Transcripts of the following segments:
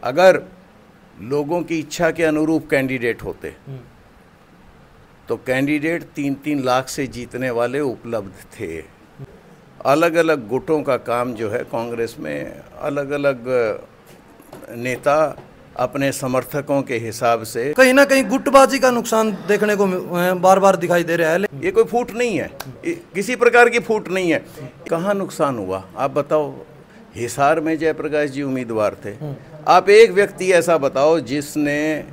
अगर लोगों की इच्छा के अनुरूप कैंडिडेट होते तो कैंडिडेट 3-3 लाख से जीतने वाले उपलब्ध थे। अलग अलग गुटों का काम जो है कांग्रेस में, अलग अलग नेता अपने समर्थकों के हिसाब से कहीं ना कहीं गुटबाजी का नुकसान देखने को बार बार दिखाई दे रहा है। ये कोई फूट नहीं है, किसी प्रकार की फूट नहीं है। कहाँ नुकसान हुआ आप बताओ? हिसार में जयप्रकाश जी उम्मीदवार थे। आप एक व्यक्ति ऐसा बताओ जिसने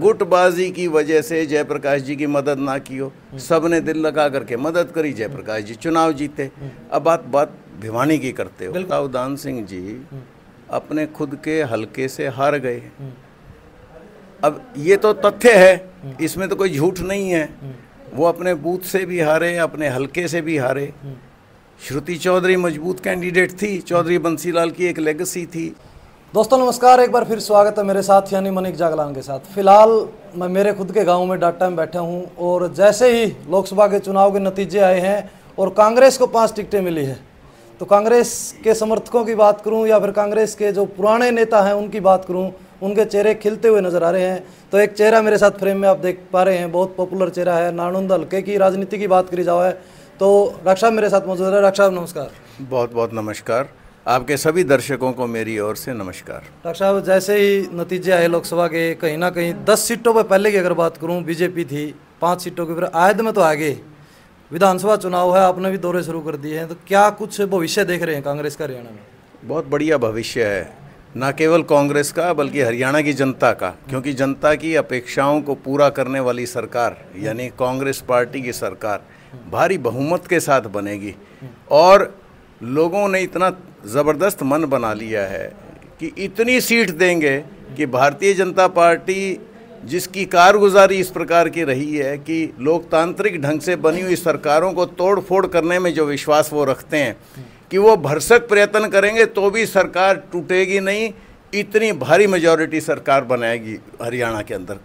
गुटबाजी की वजह से जयप्रकाश जी की मदद ना की हो। सबने दिल लगा करके मदद करी, जयप्रकाश जी चुनाव जीते। अब बात भिवानी की करते हो। सावधान सिंह जी अपने खुद के हलके से हार गए। अब ये तो तथ्य है, इसमें तो कोई झूठ नहीं है। वो अपने बूथ से भी हारे, अपने हलके से भी हारे। श्रुति चौधरी मजबूत कैंडिडेट थी, चौधरी बंसीलाल की एक लेगेसी थी। दोस्तों नमस्कार, एक बार फिर स्वागत है मेरे साथ यानी मनिक जागलान के साथ। फिलहाल मैं मेरे खुद के गांव में डाटा में बैठा हूं और जैसे ही लोकसभा के चुनाव के नतीजे आए हैं और कांग्रेस को 5 टिकटें मिली है, तो कांग्रेस के समर्थकों की बात करूं या फिर कांग्रेस के जो पुराने नेता हैं उनकी बात करूं, उनके चेहरे खिलते हुए नजर आ रहे हैं। तो एक चेहरा मेरे साथ फ्रेम में आप देख पा रहे हैं, बहुत पॉपुलर चेहरा है। नालंदा हल्के की राजनीति की बात करी जाए तो डॉक्टर साहब मेरे साथ मौजूद है। डॉक्टर साहब नमस्कार। बहुत बहुत नमस्कार, आपके सभी दर्शकों को मेरी ओर से नमस्कार। डॉक्टर साहब जैसे ही नतीजे आए लोकसभा के, कहीं ना कहीं 10 सीटों पर पहले की अगर बात करूं बीजेपी थी, 5 सीटों के फिर आयद में तो आगे विधानसभा चुनाव है, आपने भी दौरे शुरू कर दिए हैं, तो क्या कुछ भविष्य देख रहे हैं कांग्रेस का हरियाणा में? बहुत बढ़िया भविष्य है, न केवल कांग्रेस का बल्कि हरियाणा की जनता का। क्योंकि जनता की अपेक्षाओं को पूरा करने वाली सरकार यानी कांग्रेस पार्टी की सरकार भारी बहुमत के साथ बनेगी। और लोगों ने इतना ज़बरदस्त मन बना लिया है कि इतनी सीट देंगे कि भारतीय जनता पार्टी जिसकी कारगुजारी इस प्रकार की रही है कि लोकतांत्रिक ढंग से बनी हुई सरकारों को तोड़ फोड़ करने में जो विश्वास वो रखते हैं कि वो भरसक प्रयत्न करेंगे तो भी सरकार टूटेगी नहीं, इतनी भारी मेजॉरिटी सरकार बनाएगी हरियाणा के अंदर।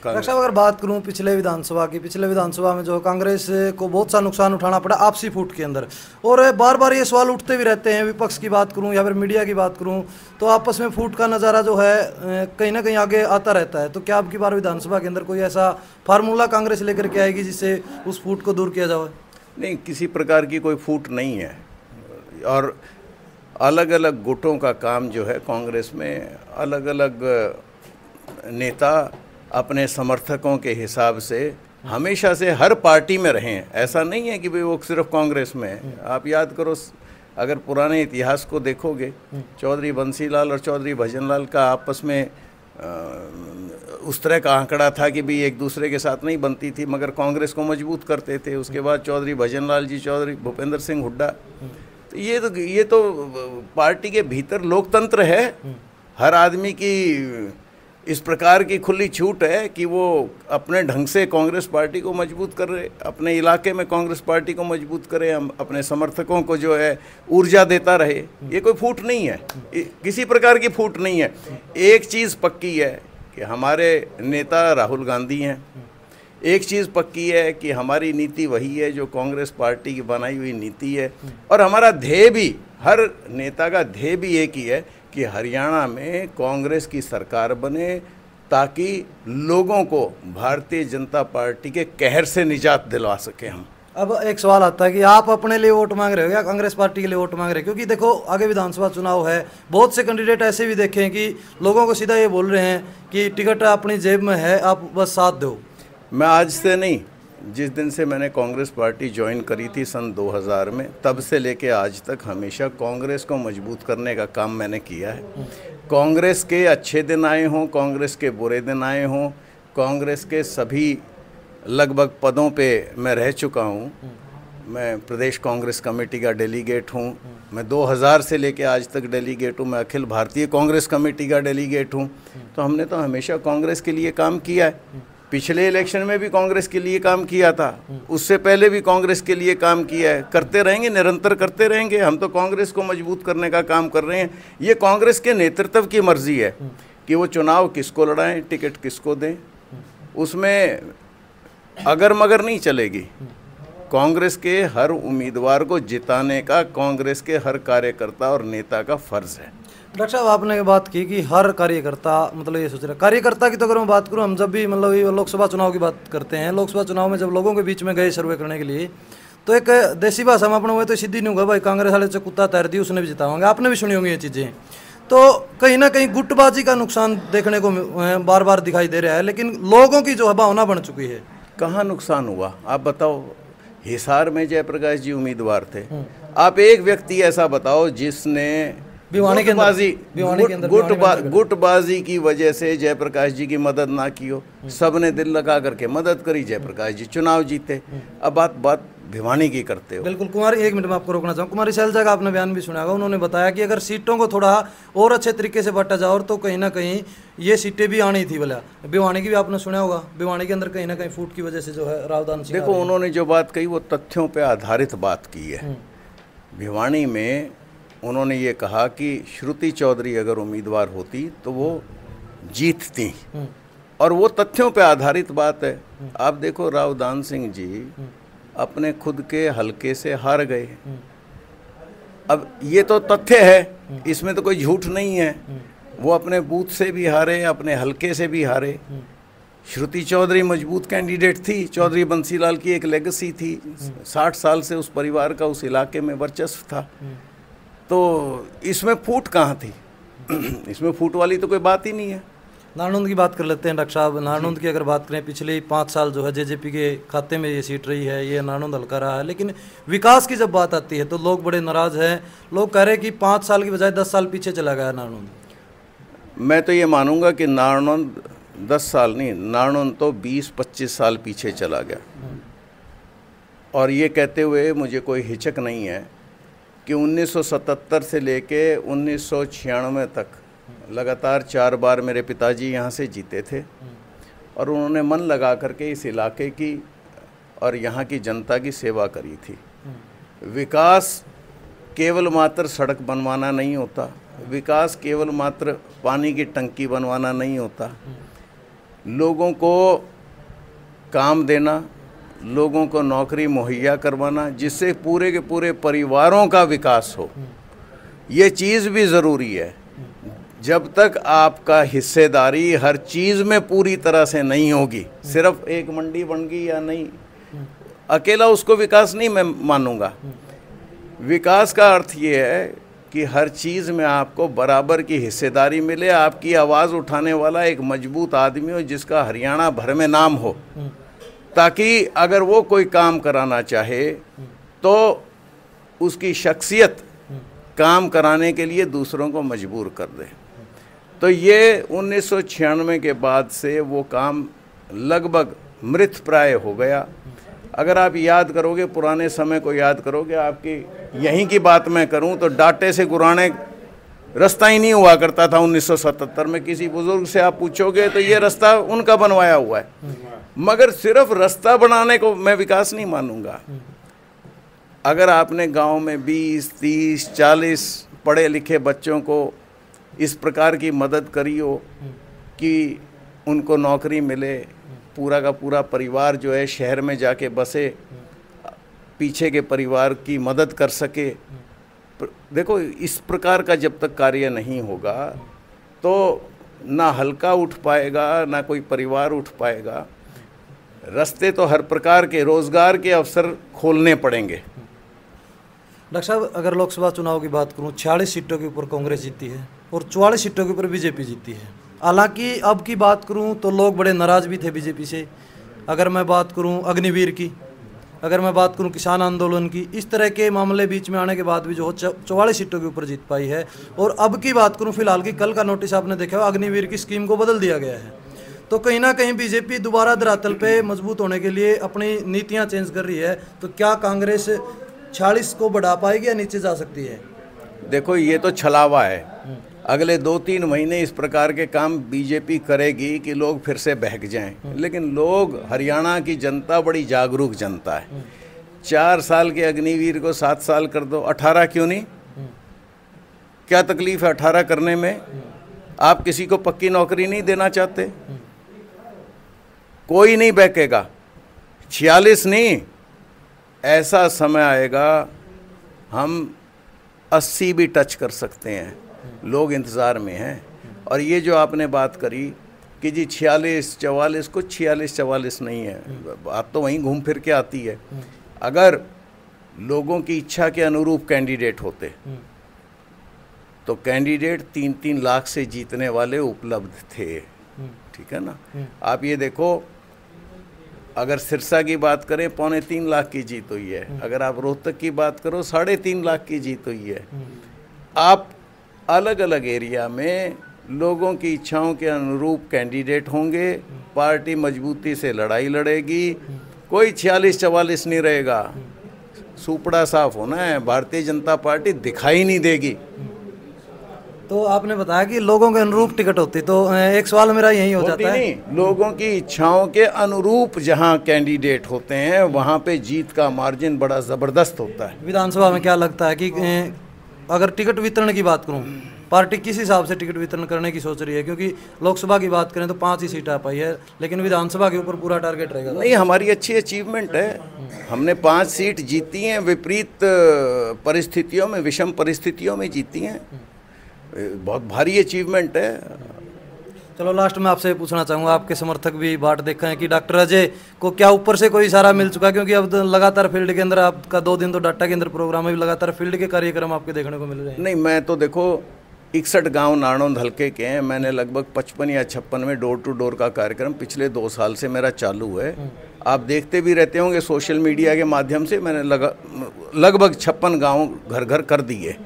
डॉक्टर अगर बात करूं पिछले विधानसभा में जो कांग्रेस को बहुत सा नुकसान उठाना पड़ा आपसी फूट के अंदर, और बार बार ये सवाल उठते भी रहते हैं। विपक्ष की बात करूं या फिर मीडिया की बात करूं तो आपस में फूट का नज़ारा जो है कहीं ना कहीं आगे आता रहता है। तो क्या अब की बार विधानसभा के अंदर कोई ऐसा फार्मूला कांग्रेस लेकर के आएगी जिससे उस फूट को दूर किया जाए? नहीं, किसी प्रकार की कोई फूट नहीं है। और अलग अलग गुटों का काम जो है कांग्रेस में, अलग अलग नेता अपने समर्थकों के हिसाब से हमेशा से हर पार्टी में रहे हैं। ऐसा नहीं है कि भाई वो सिर्फ कांग्रेस में है। आप याद करो, अगर पुराने इतिहास को देखोगे, चौधरी बंसीलाल और चौधरी भजनलाल का आपस में उस तरह का आंकड़ा था कि भाई एक दूसरे के साथ नहीं बनती थी मगर कांग्रेस को मजबूत करते थे। उसके बाद चौधरी भजनलाल जी, चौधरी भूपेंद्र सिंह हुड्डा। तो ये तो पार्टी के भीतर लोकतंत्र है। हर आदमी की इस प्रकार की खुली छूट है कि वो अपने ढंग से कांग्रेस पार्टी को मजबूत कर रहे, अपने इलाके में कांग्रेस पार्टी को मजबूत करे, हम अपने समर्थकों को जो है ऊर्जा देता रहे। ये कोई फूट नहीं है, किसी प्रकार की फूट नहीं है। एक चीज़ पक्की है कि हमारे नेता राहुल गांधी हैं। एक चीज़ पक्की है कि हमारी नीति वही है जो कांग्रेस पार्टी की बनाई हुई नीति है। और हमारा ध्येय भी, हर नेता का ध्येय भी एक ही है कि हरियाणा में कांग्रेस की सरकार बने ताकि लोगों को भारतीय जनता पार्टी के कहर से निजात दिलवा सके हम। अब एक सवाल आता है कि आप अपने लिए वोट मांग रहे हो या कांग्रेस पार्टी के लिए वोट मांग रहे हो? क्योंकि देखो आगे विधानसभा चुनाव है, बहुत से कैंडिडेट ऐसे भी देखे हैं कि लोगों को सीधा ये बोल रहे हैं कि टिकट अपनी जेब में है, आप बस साथ दो। मैं आज से नहीं, जिस दिन से मैंने कांग्रेस पार्टी ज्वाइन करी थी सन 2000 में, तब से लेके आज तक हमेशा कांग्रेस को मजबूत करने का काम मैंने किया है। कांग्रेस के अच्छे दिन आए हों, कांग्रेस के बुरे दिन आए हों, कांग्रेस के सभी लगभग पदों पे मैं रह चुका हूँ। मैं प्रदेश कांग्रेस कमेटी का डेलीगेट हूँ। मैं 2000 से लेके आज तक डेलीगेट हूँ। मैं अखिल भारतीय कांग्रेस कमेटी का डेलीगेट हूँ। तो हमने तो हमेशा कांग्रेस के लिए काम किया है। पिछले इलेक्शन में भी कांग्रेस के लिए काम किया था, उससे पहले भी कांग्रेस के लिए काम किया है, करते रहेंगे, निरंतर करते रहेंगे। हम तो कांग्रेस को मजबूत करने का काम कर रहे हैं। ये कांग्रेस के नेतृत्व की मर्जी है कि वो चुनाव किसको लड़ाएं, टिकट किसको दें। उसमें अगर मगर नहीं चलेगी। कांग्रेस के हर उम्मीदवार को जिताने का कांग्रेस के हर कार्यकर्ता और नेता का फर्ज है। डॉक्टर साहब, आपने बात की कि हर कार्यकर्ता, मतलब ये सोच रहे कार्यकर्ता की तो अगर मैं बात करूं, हम जब भी मतलब ये लोकसभा चुनाव की बात करते हैं, लोकसभा चुनाव में जब लोगों के बीच में गए सर्वे करने के लिए, तो एक देसी भाषा में अपना हुए तो सीधी नहीं होगा भाई कांग्रेस वाले से कुत्ता तैर दी उसने भी जितावांगे, आपने भी सुनी होंगी ये चीज़ें। तो कहीं ना कहीं गुटबाजी का नुकसान देखने को बार बार दिखाई दे रहा है, लेकिन लोगों की जो है भावना बन चुकी है। कहाँ नुकसान हुआ आप बताओ? हिसार में जयप्रकाश जी उम्मीदवार थे, आप एक व्यक्ति ऐसा बताओ जिसने गुटबाजी की वजह से जयप्रकाश जी की मदद ना की हो। सबने दिल लगा करके मदद करी, जयप्रकाश जी चुनाव जीते। अब बात भिवानी की करते हो। बिल्कुल कुमारी, एक मिनट में आपको रोकना चाहूँ, कुमारी शैलजा का आपने बयान भी सुना होगा, उन्होंने बताया कि अगर सीटों को थोड़ा और अच्छे तरीके से बांटा जाए और तो कहीं ना कहीं ये सीटें भी आनी थी। बोला भिवानी की भी आपने सुना होगा, भिवानी के अंदर कहीं ना कहीं फूट की वजह से जो है रावदान सिंह। देखो उन्होंने जो बात कही वो तथ्यों पर आधारित बात की है। भिवानी में उन्होंने ये कहा कि श्रुति चौधरी अगर उम्मीदवार होती तो वो जीतती, और वो तथ्यों पे आधारित बात है। आप देखो रावदान सिंह जी अपने खुद के हलके से हार गए। अब ये तो तथ्य है, इसमें तो कोई झूठ नहीं है। वो अपने बूथ से भी हारे, अपने हलके से भी हारे। श्रुति चौधरी मजबूत कैंडिडेट थी, चौधरी बंसीलाल की एक लेगेसी थी, 60 साल से उस परिवार का उस इलाके में वर्चस्व था। तो इसमें फूट कहाँ थी? इसमें फूट वाली तो कोई बात ही नहीं है। नारनौंद की बात कर लेते हैं डॉक्टर साहब। नारनौंद की अगर बात करें, पिछले 5 साल जो है जेजेपी के खाते में ये सीट रही है, ये नारनौंद हल्का रहा है, लेकिन विकास की जब बात आती है तो लोग बड़े नाराज हैं। लोग कह रहे हैं कि 5 साल की बजाय 10 साल पीछे चला गया नारनौंद। मैं तो ये मानूंगा कि नारनौंद 10 साल नहीं, नारनौंद तो 20-25 साल पीछे चला गया। और ये कहते हुए मुझे कोई हिचक नहीं है कि 1977 से लेके 1996 तक लगातार 4 बार मेरे पिताजी यहाँ से जीते थे, और उन्होंने मन लगा करके इस इलाके की और यहाँ की जनता की सेवा करी थी। विकास केवल मात्र सड़क बनवाना नहीं होता, विकास केवल मात्र पानी की टंकी बनवाना नहीं होता। लोगों को काम देना, लोगों को नौकरी मुहैया करवाना, जिससे पूरे के पूरे परिवारों का विकास हो, ये चीज़ भी ज़रूरी है। जब तक आपका हिस्सेदारी हर चीज़ में पूरी तरह से नहीं होगी, सिर्फ एक मंडी बन गई या नहीं, अकेला उसको विकास नहीं मैं मानूंगा। विकास का अर्थ ये है कि हर चीज़ में आपको बराबर की हिस्सेदारी मिले, आपकी आवाज़ उठाने वाला एक मजबूत आदमी हो जिसका हरियाणा भर में नाम हो, ताकि अगर वो कोई काम कराना चाहे तो उसकी शख्सियत काम कराने के लिए दूसरों को मजबूर कर दे। तो ये 1996 के बाद से वो काम लगभग मृत प्राय हो गया। अगर आप याद करोगे, पुराने समय को याद करोगे, आपकी यहीं की बात मैं करूं तो डाटे से गुराने रास्ता ही नहीं हुआ करता था 1977 में। किसी बुजुर्ग से आप पूछोगे तो ये रास्ता उनका बनवाया हुआ है। मगर सिर्फ रास्ता बनाने को मैं विकास नहीं मानूंगा। अगर आपने गांव में 20, 30, 40 पढ़े लिखे बच्चों को इस प्रकार की मदद करी हो कि उनको नौकरी मिले, पूरा का पूरा परिवार जो है शहर में जाके बसे, पीछे के परिवार की मदद कर सके। देखो इस प्रकार का जब तक कार्य नहीं होगा तो ना हल्का उठ पाएगा, ना कोई परिवार उठ पाएगा। रास्ते तो हर प्रकार के रोजगार के अवसर खोलने पड़ेंगे। डॉक्टर साहब, अगर लोकसभा चुनाव की बात करूं, 46 सीटों के ऊपर कांग्रेस जीती है और 44 सीटों के ऊपर बीजेपी जीती है। हालांकि अब की बात करूं तो लोग बड़े नाराज भी थे बीजेपी से। अगर मैं बात करूं अग्निवीर की, अगर मैं बात करूं किसान आंदोलन की, इस तरह के मामले बीच में आने के बाद भी जो 44 सीटों के ऊपर जीत पाई है। और अब की बात करूं फिलहाल की, कल का नोटिस आपने देखा, अग्निवीर की स्कीम को बदल दिया गया है। तो कहीं ना कहीं बीजेपी दोबारा धरातल पे मजबूत होने के लिए अपनी नीतियां चेंज कर रही है। तो क्या कांग्रेस 46 को बढ़ा पाएगी या नीचे जा सकती है? देखो ये तो छलावा है। अगले 2-3 महीने इस प्रकार के काम बीजेपी करेगी कि लोग फिर से बहक जाएं। लेकिन लोग, हरियाणा की जनता बड़ी जागरूक जनता है। 4 साल के अग्निवीर को 7 साल कर दो, 18 क्यों नहीं? क्या तकलीफ है 18 करने में? आप किसी को पक्की नौकरी नहीं देना चाहते? कोई नहीं बहकेगा। 46 नहीं, ऐसा समय आएगा हम 80 भी टच कर सकते हैं, लोग इंतज़ार में हैं। और ये जो आपने बात करी कि जी 46-44, कुछ 46-44 नहीं है, बात तो वहीं घूम फिर के आती है। अगर लोगों की इच्छा के अनुरूप कैंडिडेट होते तो कैंडिडेट 3-3 लाख से जीतने वाले उपलब्ध थे, ठीक है ना। आप ये देखो, अगर सिरसा की बात करें 2.25 लाख की जीत हुई है, अगर आप रोहतक की बात करो 3.5 लाख की जीत हुई है। आप अलग अलग एरिया में लोगों की इच्छाओं के अनुरूप कैंडिडेट होंगे, पार्टी मजबूती से लड़ाई लड़ेगी, कोई 46-44 नहीं रहेगा। सुपड़ा साफ होना है, भारतीय जनता पार्टी दिखाई नहीं देगी। तो आपने बताया कि लोगों के अनुरूप टिकट होती, तो एक सवाल मेरा यही हो जाता है, नहीं, लोगों की इच्छाओं के अनुरूप जहां कैंडिडेट होते हैं वहां पे जीत का मार्जिन बड़ा ज़बरदस्त होता है। विधानसभा में क्या लगता है कि अगर टिकट वितरण की बात करूं, पार्टी किस हिसाब से टिकट वितरण करने की सोच रही है? क्योंकि लोकसभा की बात करें तो 5 ही सीट आ पाई है, लेकिन विधानसभा के ऊपर पूरा टारगेट रहेगा। नहीं, हमारी अच्छी अचीवमेंट है, हमने 5 सीट जीती हैं, विपरीत परिस्थितियों में, विषम परिस्थितियों में जीती हैं, बहुत भारी अचीवमेंट है। चलो लास्ट में आपसे पूछना चाहूँगा, आपके समर्थक भी बाट देखा है कि डॉक्टर अजय को क्या ऊपर से कोई इशारा मिल चुका है? क्योंकि अब लगातार फील्ड के अंदर आपका 2 दिन तो डाटा के अंदर प्रोग्राम है, लगातार फील्ड के कार्यक्रम आपके देखने को मिल रहे हैं। नहीं, मैं तो देखो 61 गांव नारनौंद हल्के के हैं, मैंने लगभग 55 या 56 में डोर टू डोर का कार्यक्रम पिछले 2 साल से मेरा चालू है। आप देखते भी रहते होंगे सोशल मीडिया के माध्यम से, मैंने लगभग 56 गाँव घर घर कर दिए।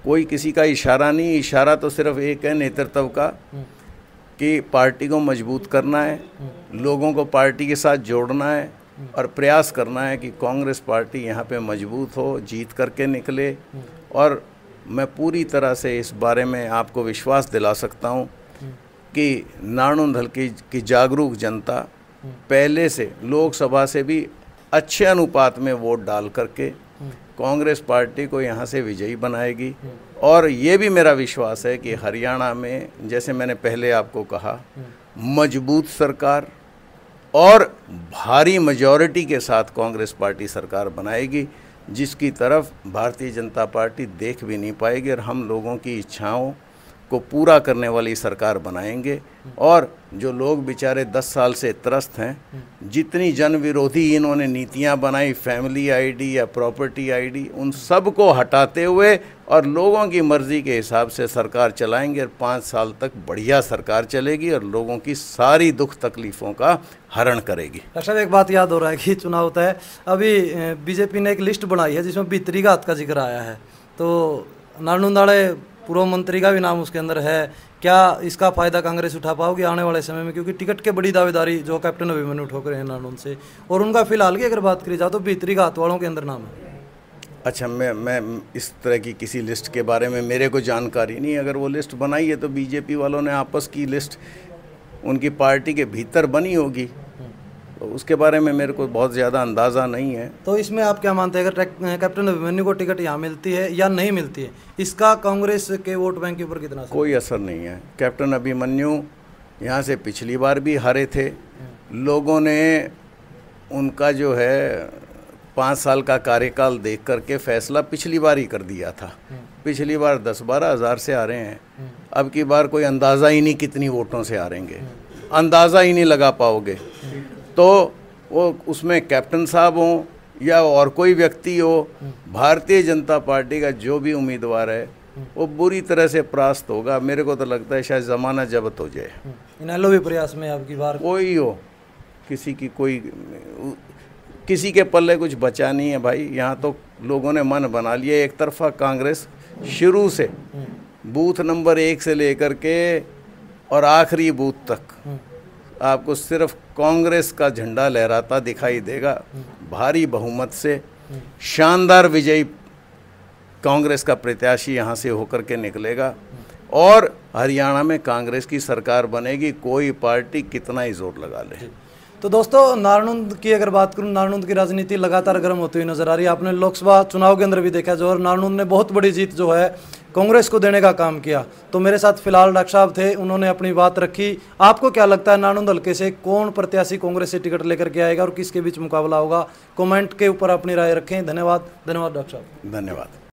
कोई किसी का इशारा नहीं, इशारा तो सिर्फ एक है, नेतृत्व का, कि पार्टी को मजबूत करना है, लोगों को पार्टी के साथ जोड़ना है और प्रयास करना है कि कांग्रेस पार्टी यहाँ पे मजबूत हो, जीत करके निकले। और मैं पूरी तरह से इस बारे में आपको विश्वास दिला सकता हूँ कि नारनौंद हल्के की जागरूक जनता पहले से लोकसभा से भी अच्छे अनुपात में वोट डाल करके कांग्रेस पार्टी को यहाँ से विजयी बनाएगी। और ये भी मेरा विश्वास है कि हरियाणा में, जैसे मैंने पहले आपको कहा, मजबूत सरकार और भारी मेजॉरिटी के साथ कांग्रेस पार्टी सरकार बनाएगी, जिसकी तरफ भारतीय जनता पार्टी देख भी नहीं पाएगी, और हम लोगों की इच्छाओं को पूरा करने वाली सरकार बनाएंगे। और जो लोग बेचारे 10 साल से त्रस्त हैं, जितनी जन विरोधी इन्होंने नीतियां बनाई, फैमिली आईडी या प्रॉपर्टी आईडी, उन सब को हटाते हुए और लोगों की मर्जी के हिसाब से सरकार चलाएंगे, और 5 साल तक बढ़िया सरकार चलेगी और लोगों की सारी दुख तकलीफ़ों का हरण करेगी। डॉक्टर साहब, एक बात याद हो रहा है कि चुनाव तय, अभी बीजेपी ने एक लिस्ट बनाई है जिसमें भीतरी घात का जिक्र आया है, तो नारनौंदाड़े पूर्व मंत्री का भी नाम उसके अंदर है। क्या इसका फ़ायदा कांग्रेस उठा पाओगे आने वाले समय में? क्योंकि टिकट के बड़ी दावेदारी जो कैप्टन अभिमन्यु ठोक रहे हैं नारनौंद से, और उनका फिलहाल की अगर बात करी जाए तो भीतरी घात वालों के अंदर नाम है। अच्छा, मैं इस तरह की किसी लिस्ट के बारे में मेरे को जानकारी नहीं। अगर वो लिस्ट बनाई है तो बीजेपी वालों ने आपस की लिस्ट उनकी पार्टी के भीतर बनी होगी, तो उसके बारे में मेरे को बहुत ज़्यादा अंदाज़ा नहीं है। तो इसमें आप क्या मानते हैं, अगर कैप्टन अभिमन्यु को टिकट यहाँ मिलती है या नहीं मिलती है, इसका कांग्रेस के वोट बैंक के ऊपर कितना असर? कोई असर नहीं है। कैप्टन अभिमन्यु यहाँ से पिछली बार भी हारे थे, लोगों ने उनका जो है 5 साल का कार्यकाल देख करके फैसला पिछली बार ही कर दिया था। पिछली बार 10-12 हज़ार से आ रहे हैं, अब की बार कोई अंदाज़ा ही नहीं कितनी वोटों से आ रहेंगे, अंदाज़ा ही नहीं लगा पाओगे। तो वो उसमें कैप्टन साहब हों या और कोई व्यक्ति हो, भारतीय जनता पार्टी का जो भी उम्मीदवार है वो बुरी तरह से परास्त होगा। मेरे को तो लगता है शायद ज़माना जब्त हो जाए। इनेलो भी प्रयास में आपकी बार कोई हो, किसी के पल्ले कुछ बचा नहीं है भाई। यहाँ तो लोगों ने मन बना लिया एक तरफा। कांग्रेस शुरू से बूथ नंबर 1 से लेकर के और आखिरी बूथ तक आपको सिर्फ कांग्रेस का झंडा लहराता दिखाई देगा। भारी बहुमत से शानदार विजयी कांग्रेस का प्रत्याशी यहाँ से होकर के निकलेगा और हरियाणा में कांग्रेस की सरकार बनेगी, कोई पार्टी कितना ही जोर लगा ले। तो दोस्तों, नारनौंद की अगर बात करूं, नारनौंद की राजनीति लगातार गर्म होती हुई नजर आ रही है। आपने लोकसभा चुनाव के अंदर भी देखा जो, और नारनौंद ने बहुत बड़ी जीत जो है कांग्रेस को देने का काम किया। तो मेरे साथ फिलहाल डॉक्टर साहब थे, उन्होंने अपनी बात रखी। आपको क्या लगता है नानुंद हल्के से कौन प्रत्याशी कांग्रेस से टिकट लेकर के आएगा और किसके बीच मुकाबला होगा? कमेंट के ऊपर अपनी राय रखें। धन्यवाद। धन्यवाद डॉक्टर साहब। धन्यवाद।